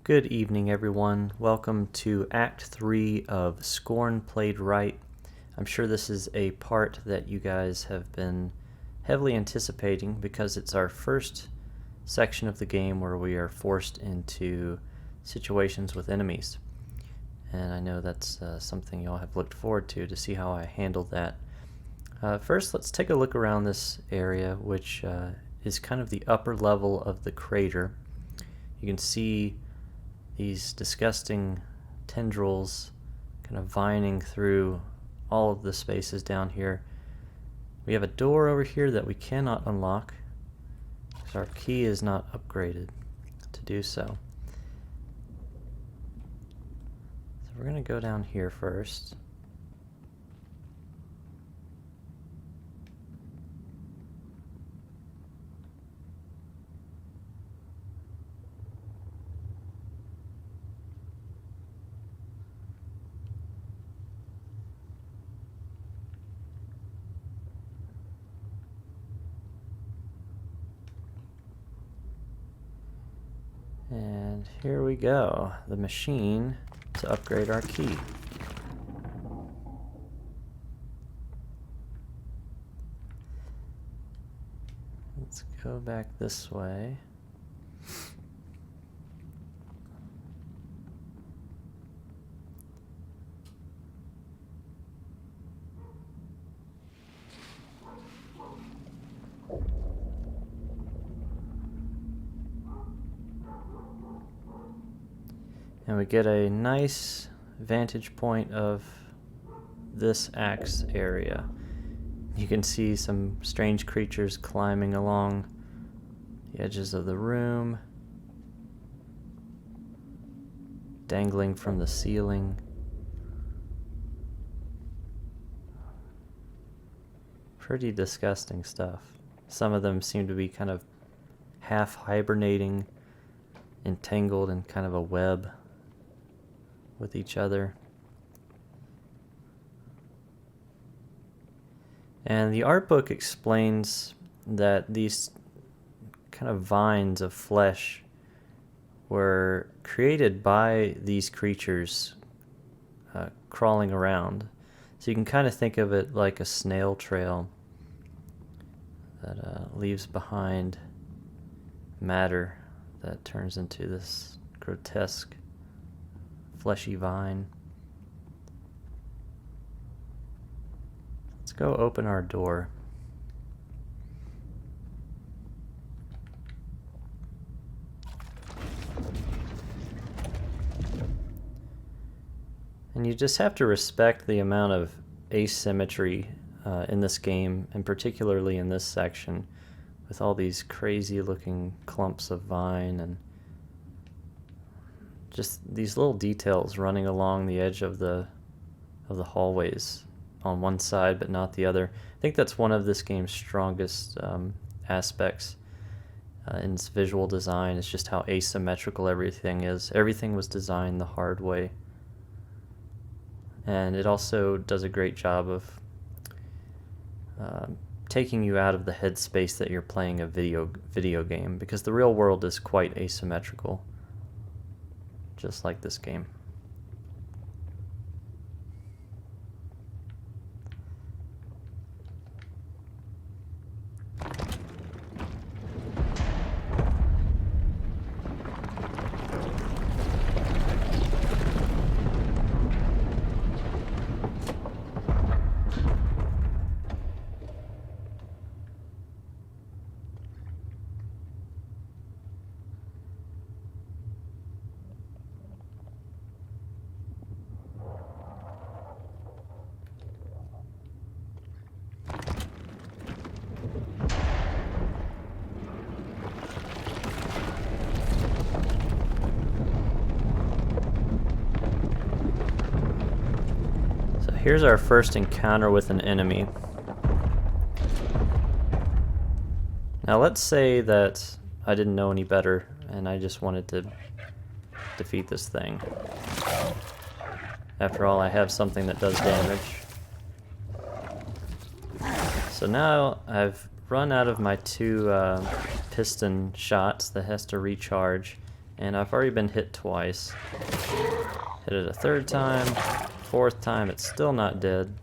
Good evening, everyone. Welcome to Act 3 of SCORN Played Right. I'm sure this is a part that you guys have been heavily anticipating because it's our first section of the game where we are forced into situations with enemies. And I know that's something y'all have looked forward to see how I handled that. First, let's take a look around this area, which is kind of the upper level of the crater. You can see these disgusting tendrils kind of vining through all of the spaces down here. We have a door over here that we cannot unlock because our key is not upgraded to do so. So we're going to go down here first. And here we go, the machine to upgrade our key. Let's go back this way. And we get a nice vantage point of this axe area. You can see some strange creatures climbing along the edges of the room, dangling from the ceiling. Pretty disgusting stuff. Some of them seem to be kind of half hibernating, entangled in kind of a web with each other. And the art book explains that these kind of vines of flesh were created by these creatures crawling around. So you can kind of think of it like a snail trail that leaves behind matter that turns into this grotesque fleshy vine. Let's go open our door. And you just have to respect the amount of asymmetry in this game, and particularly in this section, with all these crazy looking clumps of vine and just these little details running along the edge of the hallways on one side but not the other. I think that's one of this game's strongest aspects in its visual design. It's just how asymmetrical everything is. Everything was designed the hard way. And it also does a great job of taking you out of the headspace that you're playing a video game, because the real world is quite asymmetrical, just like this game. Here's our first encounter with an enemy. Now let's say that I didn't know any better and I just wanted to defeat this thing. After all, I have something that does damage. So now I've run out of my two piston shots that has to recharge, And I've already been hit twice. Hit it a third time, fourth time, it's still not dead.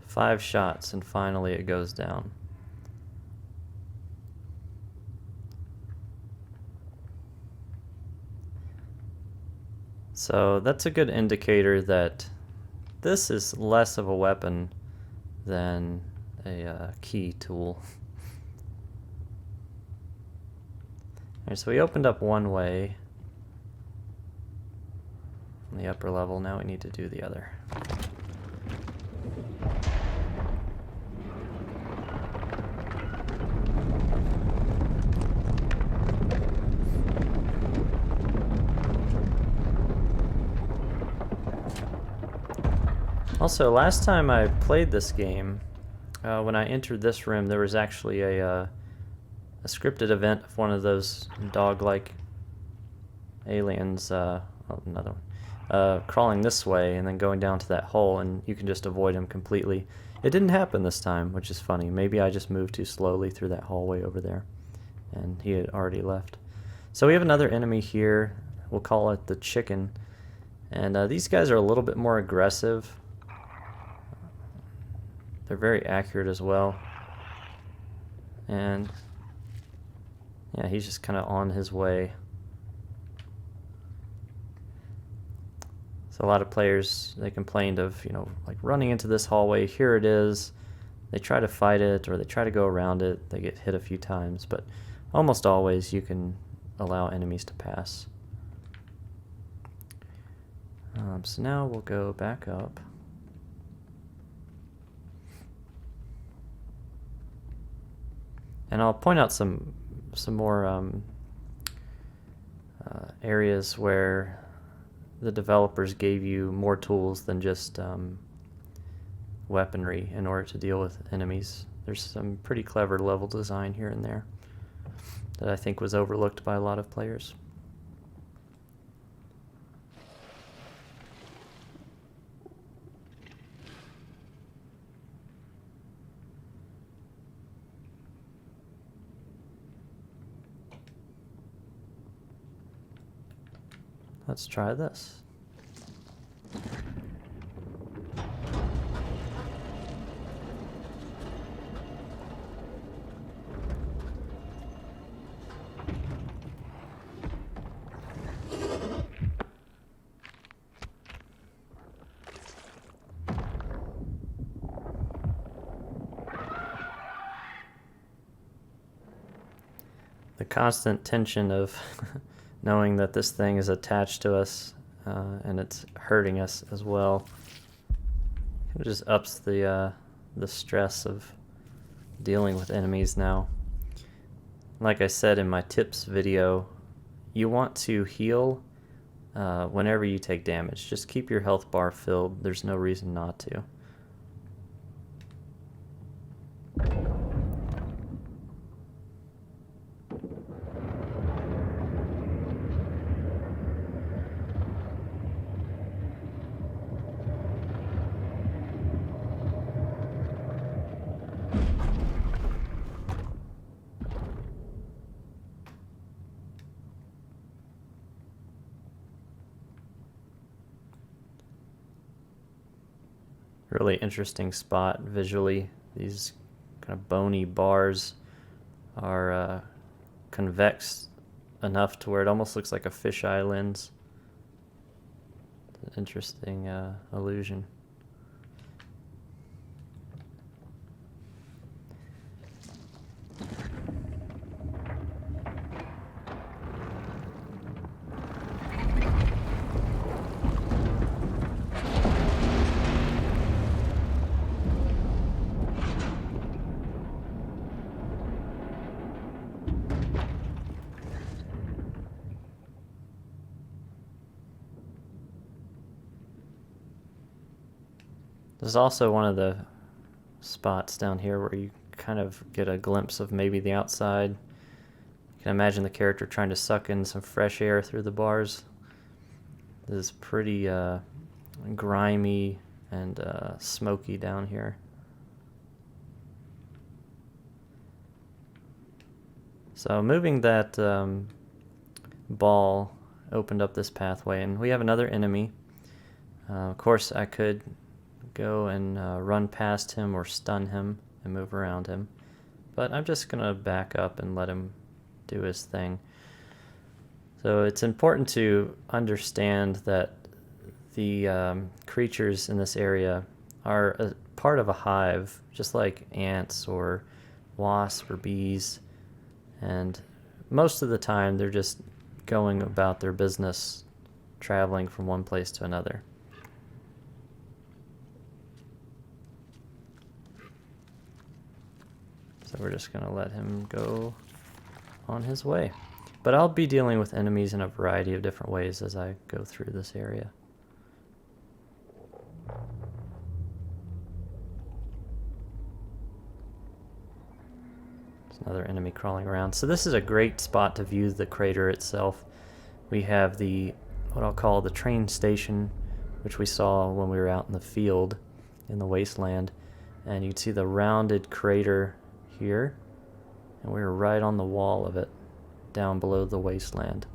5 shots and finally it goes down. So that's a good indicator that this is less of a weapon than a key tool. Alright, so we opened up one way on the upper level, now we need to do the other. Also, last time I played this game, when I entered this room, there was actually a scripted event of one of those dog-like aliens, oh, another one, crawling this way and then going down to that hole, and you can just avoid him completely. It didn't happen this time, which is funny. Maybe I just moved too slowly through that hallway over there, and he had already left. So we have another enemy here. We'll call it the chicken. And these guys are a little bit more aggressive. They're very accurate as well. And yeah, he's just kind of on his way. So a lot of players, they complained of, you know, like running into this hallway, here it is. They try to fight it or they try to go around it. They get hit a few times, but almost always you can allow enemies to pass. So now we'll go back up. And I'll point out some more areas where the developers gave you more tools than just weaponry in order to deal with enemies. There's some pretty clever level design here and there that I think was overlooked by a lot of players. Let's try this. The constant tension of knowing that this thing is attached to us and it's hurting us as well. It just ups the stress of dealing with enemies now. Like I said in my tips video, you want to heal whenever you take damage. Just keep your health bar filled. There's no reason not to. Really interesting spot visually. These kind of bony bars are convex enough to where it almost looks like a fisheye lens. It's an interesting illusion. There's also one of the spots down here where you kind of get a glimpse of maybe the outside. You can imagine the character trying to suck in some fresh air through the bars. This is pretty grimy and smoky down here. So moving that ball opened up this pathway, and we have another enemy. Of course, I could go and run past him or stun him and move around him, but I'm just going to back up and let him do his thing. So it's important to understand that the creatures in this area are a part of a hive, just like ants or wasps or bees, and most of the time they're just going about their business, traveling from one place to another. So we're just going to let him go on his way. But I'll be dealing with enemies in a variety of different ways as I go through this area. There's another enemy crawling around. So this is a great spot to view the crater itself. We have what I'll call the train station, which we saw when we were out in the field in the wasteland. And you can see the rounded crater here, and we're right on the wall of it, down below the wasteland.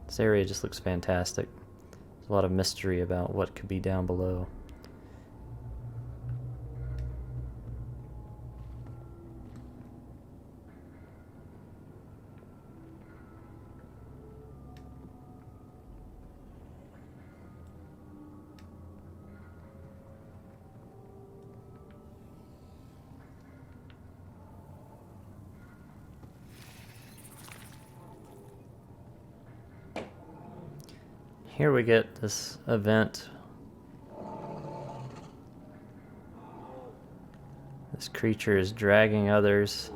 This area just looks fantastic. There's a lot of mystery about what could be down below. Here we get this event. This creature is dragging others.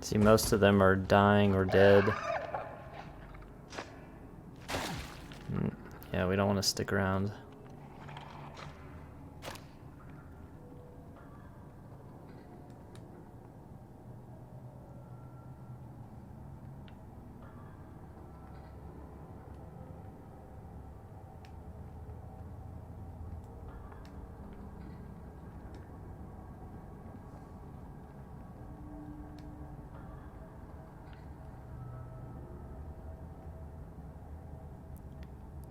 See, most of them are dying or dead. Yeah, we don't want to stick around.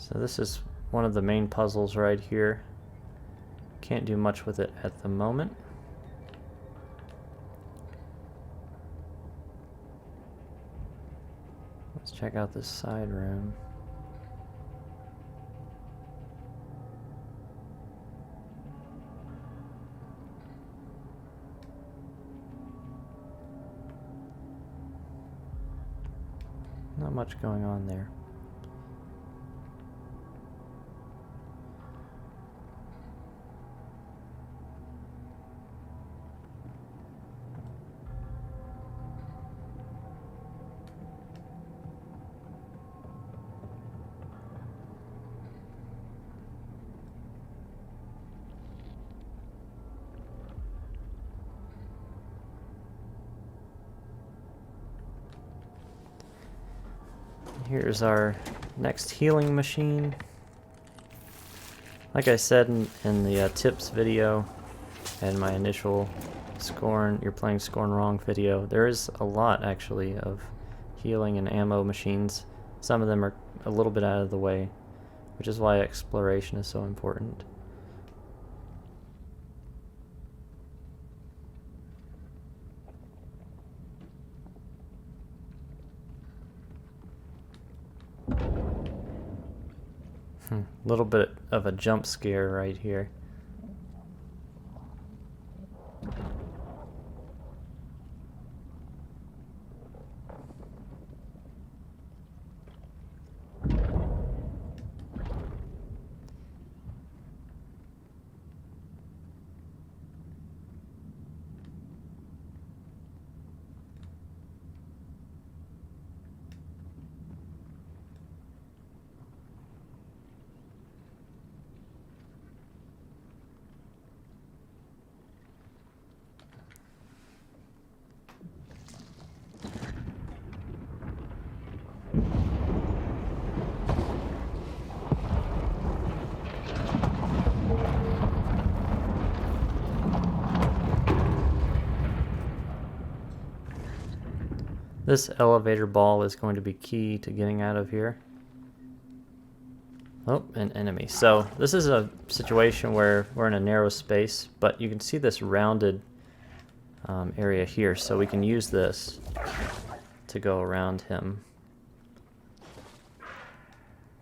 So this is one of the main puzzles right here. Can't do much with it at the moment. Let's check out this side room. Not much going on there. Here's our next healing machine. Like I said in the tips video and my initial SCORN, you're playing SCORN wrong video, there is a lot actually of healing and ammo machines. Some of them are a little bit out of the way, which is why exploration is so important. A little bit of a jump scare right here. This elevator ball is going to be key to getting out of here. Oh, an enemy. So this is a situation where we're in a narrow space, but you can see this rounded area here, so we can use this to go around him.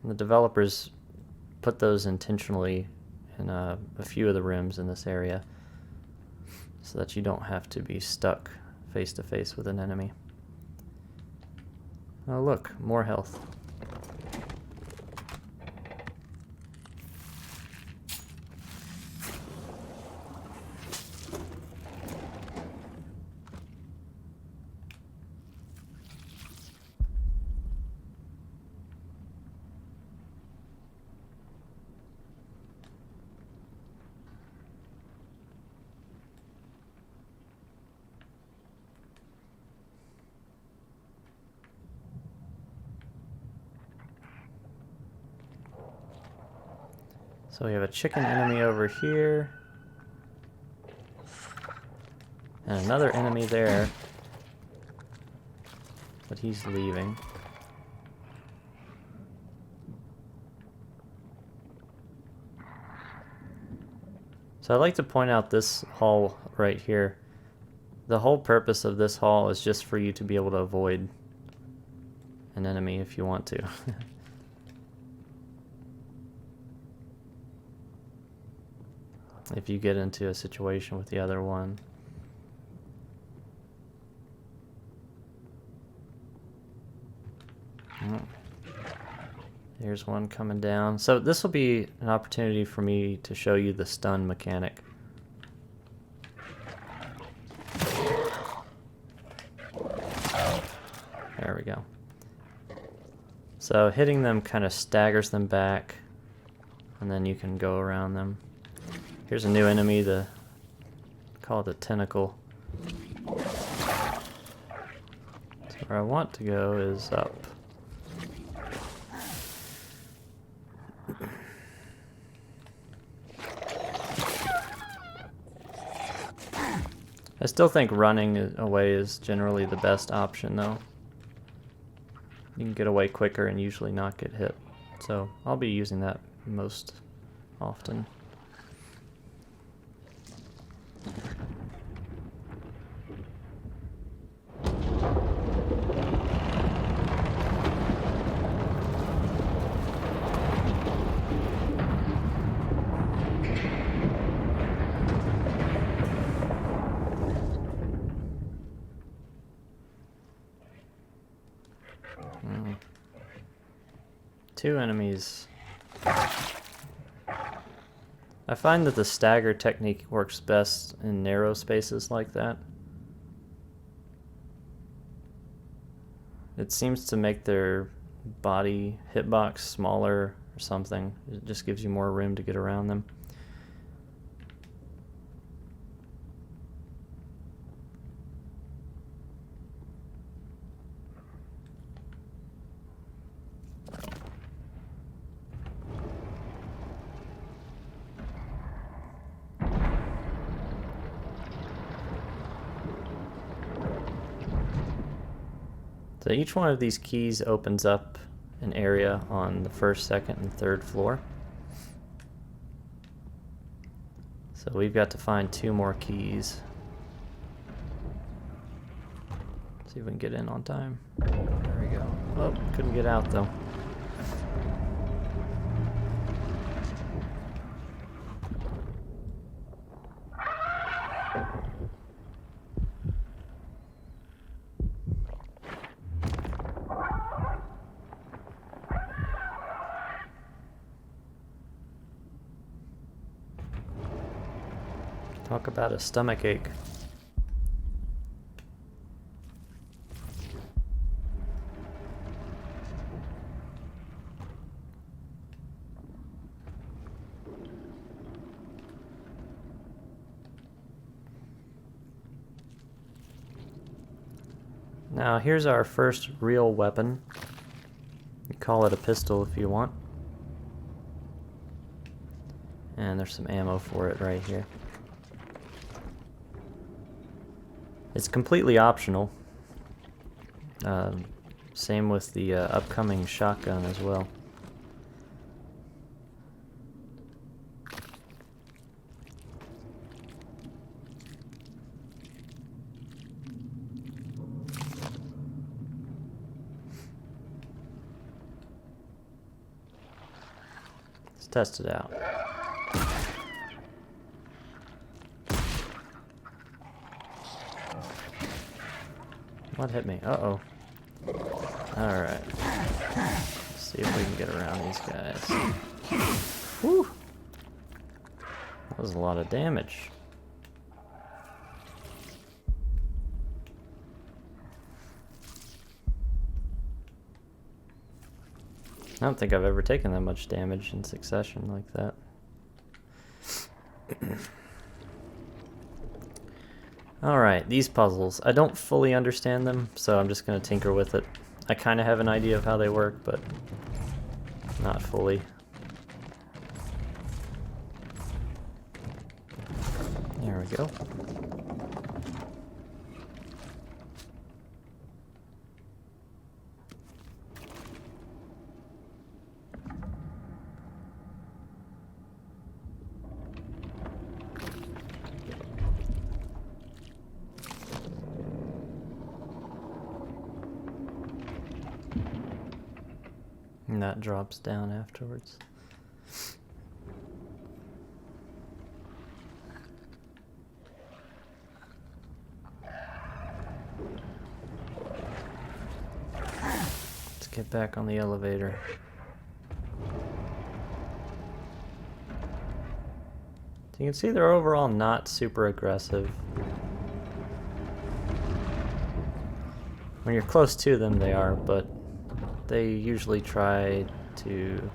And the developers put those intentionally in a few of the rooms in this area so that you don't have to be stuck face to face with an enemy. Oh look, more health. So we have a chicken enemy over here. And another enemy there. But he's leaving. So I'd like to point out this hall right here. The whole purpose of this hall is just for you to be able to avoid an enemy if you want to. If you get into a situation with the other one. Oh. Here's one coming down. So this will be an opportunity for me to show you the stun mechanic. There we go. So hitting them kind of staggers them back, and then you can go around them. Here's a new enemy, call it a tentacle. So where I want to go is up. I still think running away is generally the best option though. You can get away quicker and usually not get hit. So I'll be using that most often. Two enemies. I find that the stagger technique works best in narrow spaces like that. It seems to make their body hitbox smaller or something. It just gives you more room to get around them. So each one of these keys opens up an area on the first, second, and third floor. So we've got to find 2 more keys. See if we can get in on time. There we go. Oh, couldn't get out though. Talk about a stomach ache. Now here's our first real weapon. You call it a pistol if you want. And there's some ammo for it right here. It's completely optional. Same with the upcoming shotgun as well. Let's test it out. What hit me? Uh-oh. Alright. Let's see if we can get around these guys. Whew! That was a lot of damage. I don't think I've ever taken that much damage in succession like that. Alright, these puzzles. I don't fully understand them, so I'm just going to tinker with it. I kind of have an idea of how they work, but not fully. There we go. And that drops down afterwards. Let's get back on the elevator. So you can see they're overall not super aggressive. When you're close to them, they are, but they usually try to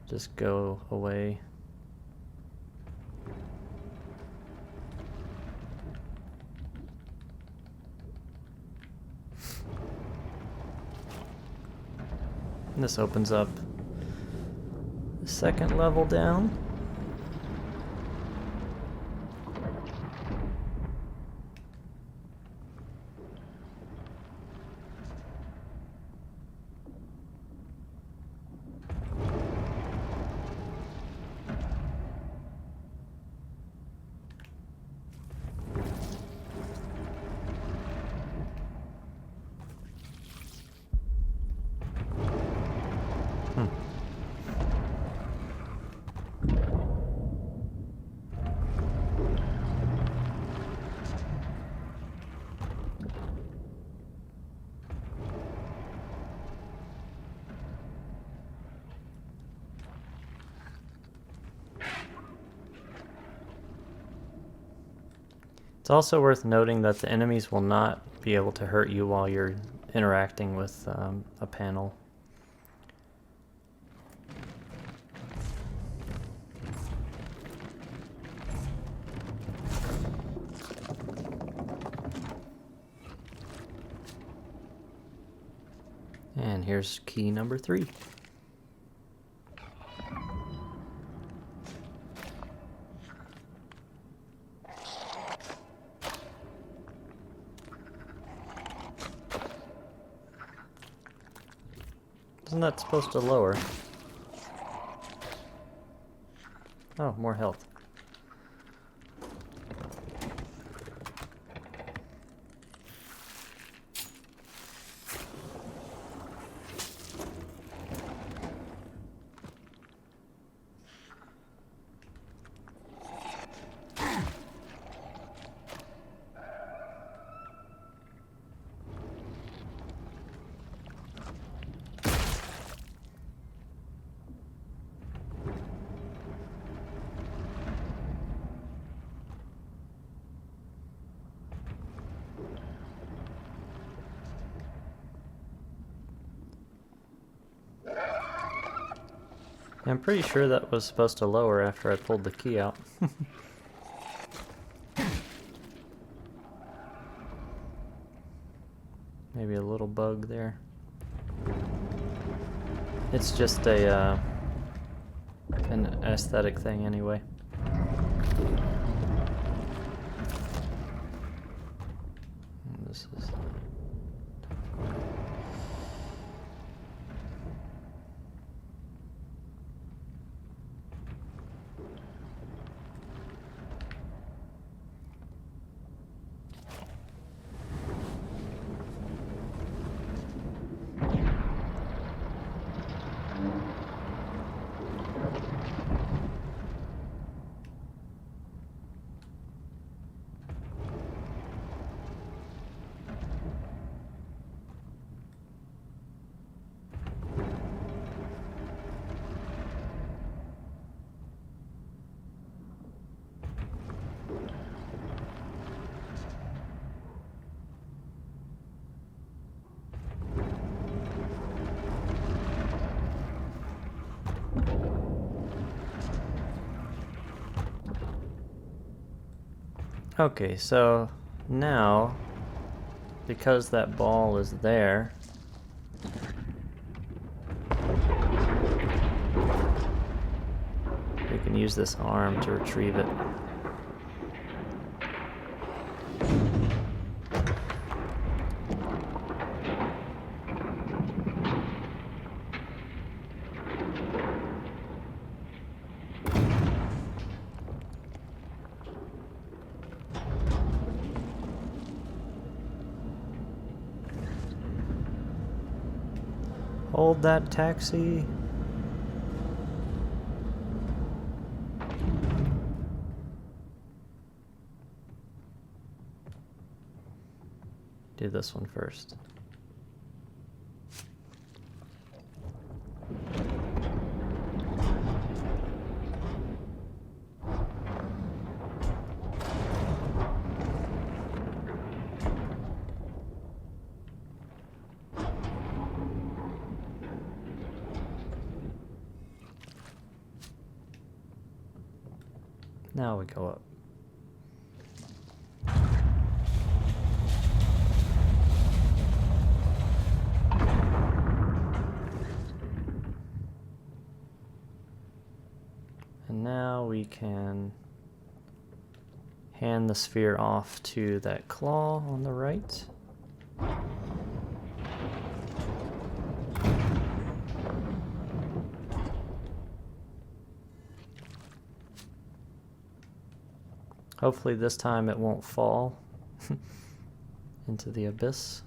just go away. And this opens up the second level down. It's also worth noting that the enemies will not be able to hurt you while you're interacting with a panel. And here's key number 3. Isn't that supposed to lower? Oh, more health. I'm pretty sure that was supposed to lower after I pulled the key out. Maybe a little bug there. It's just a an aesthetic thing anyway. And this is Okay, so now, because that ball is there, we can use this arm to retrieve it. Hold that taxi. Do this one first. Now we go up. And now we can hand the sphere off to that claw on the right. Hopefully this time it won't fall into the abyss.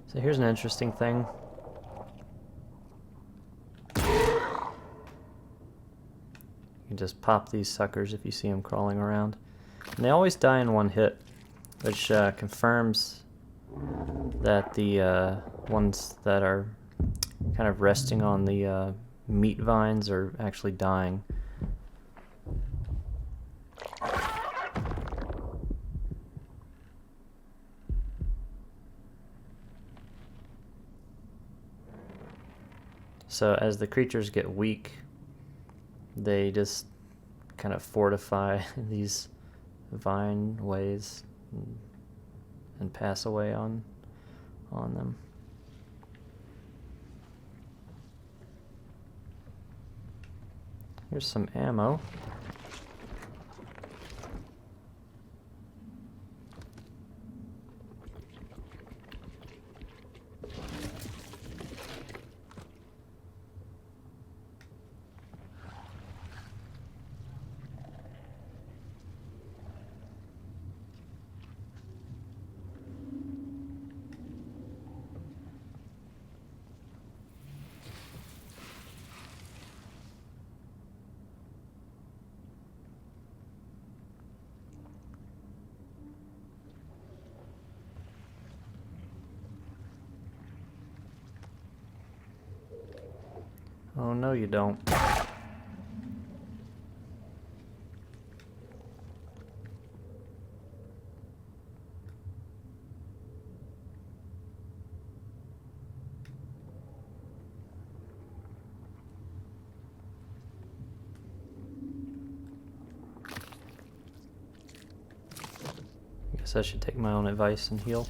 So here's an interesting thing. You can just pop these suckers if you see them crawling around. And they always die in one hit, which confirms that the ones that are kind of resting on the meat vines are actually dying. So as the creatures get weak, they just kind of fortify these vine ways and pass away on them. Here's some ammo. Oh, no you don't. Guess I should take my own advice and heal.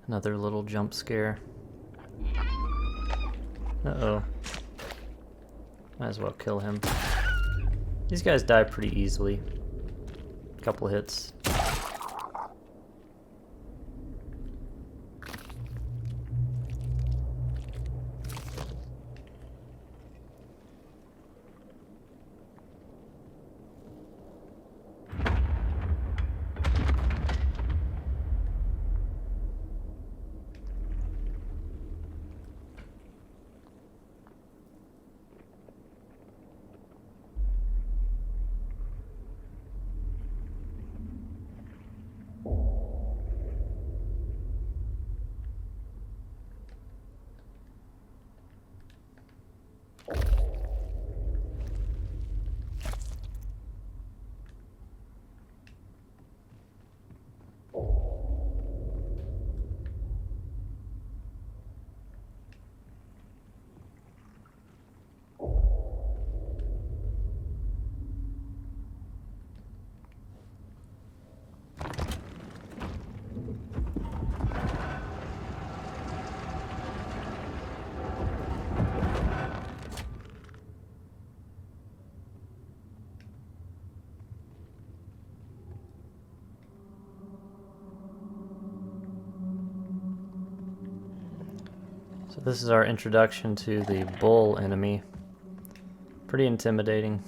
Another little jump scare. Uh-oh. Might as well kill him. These guys die pretty easily. A couple hits. So this is our introduction to the bull enemy. Pretty intimidating.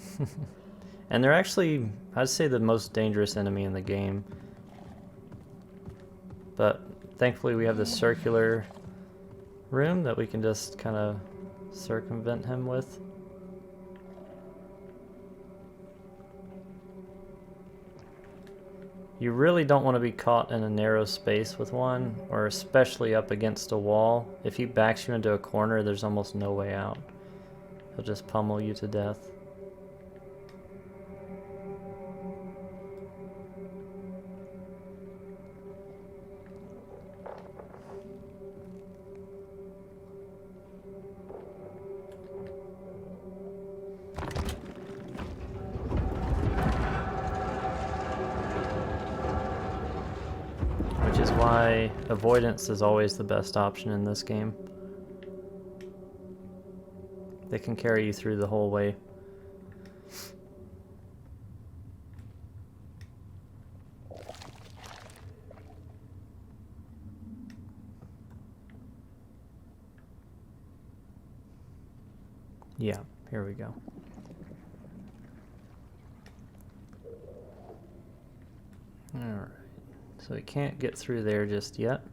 And they're actually, I'd say, the most dangerous enemy in the game. But thankfully we have this circular room that we can just kind of circumvent him with. You really don't want to be caught in a narrow space with one, or especially up against a wall. If he backs you into a corner, there's almost no way out. He'll just pummel you to death. Which is why avoidance is always the best option in this game. They can carry you through the whole way. Yeah, here we go. Alright, so we can't get through there just yet.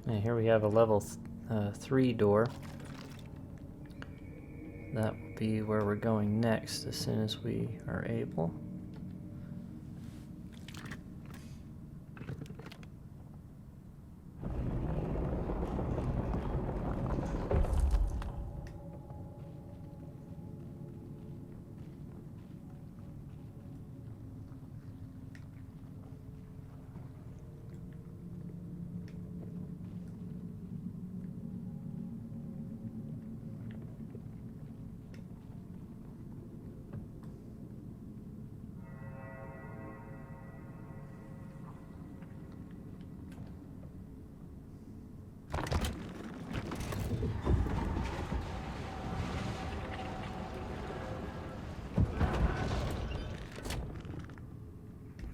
And here we have a level 3 door. That will be where we're going next as soon as we are able.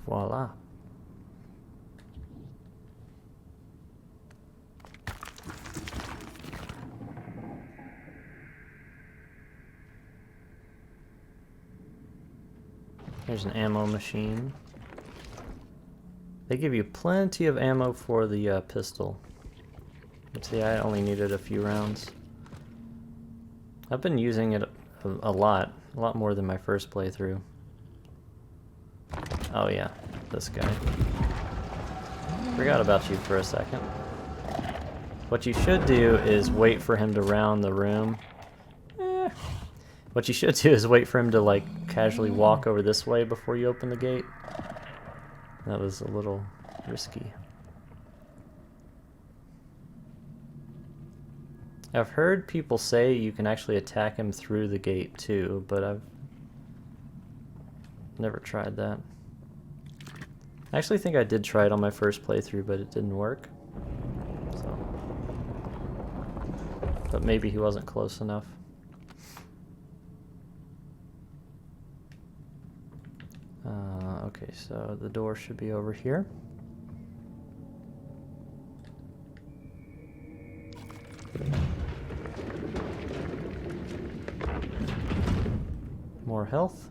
Voila. Here's an ammo machine. They give you plenty of ammo for the pistol. But see, I only needed a few rounds. I've been using it a lot more than my first playthrough. Oh yeah, this guy. Forgot about you for a second. What you should do is wait for him to round the room. What you should do is wait for him to like casually walk over this way before you open the gate. That was a little risky. I've heard people say you can actually attack him through the gate too, but I've never tried that. I actually think I did try it on my first playthrough, but it didn't work. So, but maybe he wasn't close enough. Okay, so the door should be over here. More health.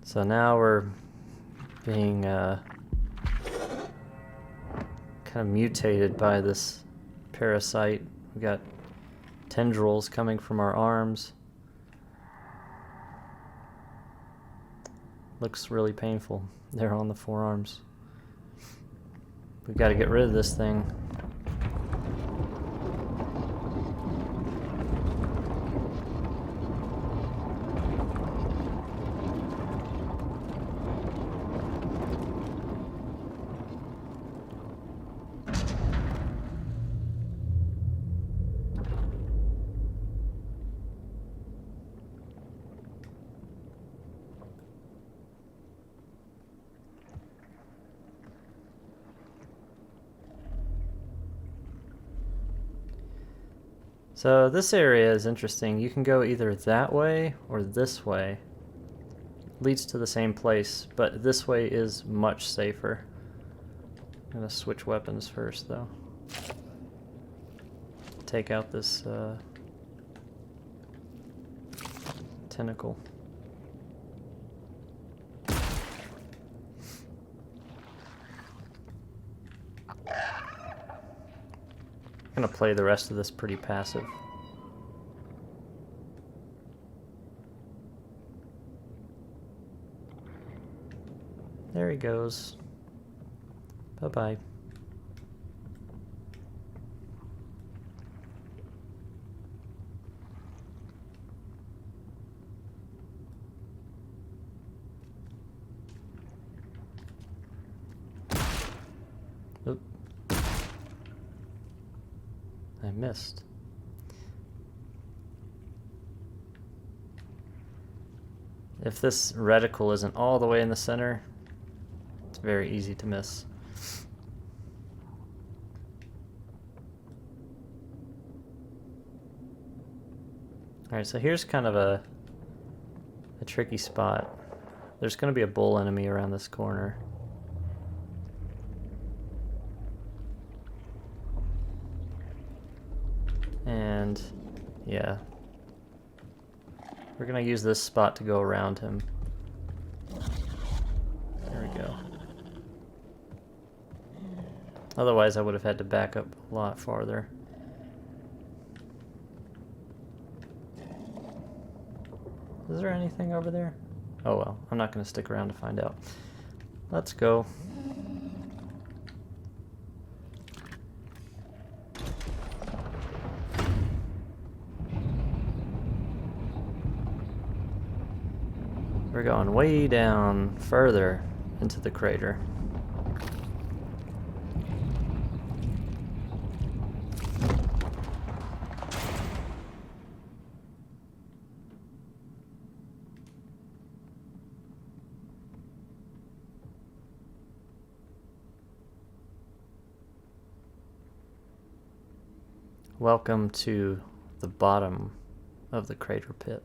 So now we're being kind of mutated by this parasite. We got tendrils coming from our arms. Looks really painful there on the forearms. We've got to get rid of this thing. So this area is interesting. You can go either that way or this way. Leads to the same place, but this way is much safer. I'm gonna switch weapons first though. Take out this tentacle. I'm gonna play the rest of this pretty passive. There he goes. Bye-bye. Oop. I missed. If this reticle isn't all the way in the center, it's very easy to miss. Alright, so here's kind of a tricky spot. There's going to be a bull enemy around this corner. And yeah, we're gonna use this spot to go around him. There we go. Otherwise I would have had to back up a lot farther. Is there anything over there? Oh well, I'm not gonna stick around to find out. Let's go. We're going way down further into the crater. Welcome to the bottom of the crater pit.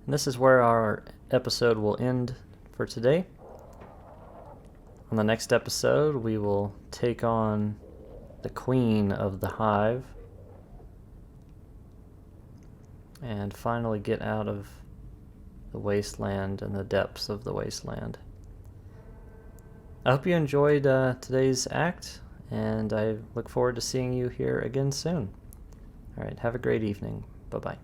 And this is where our episode will end for today. On the next episode, we will take on the queen of the hive and finally get out of the wasteland and the depths of the wasteland. I hope you enjoyed today's act, and I look forward to seeing you here again soon. All right, have a great evening. Bye-bye.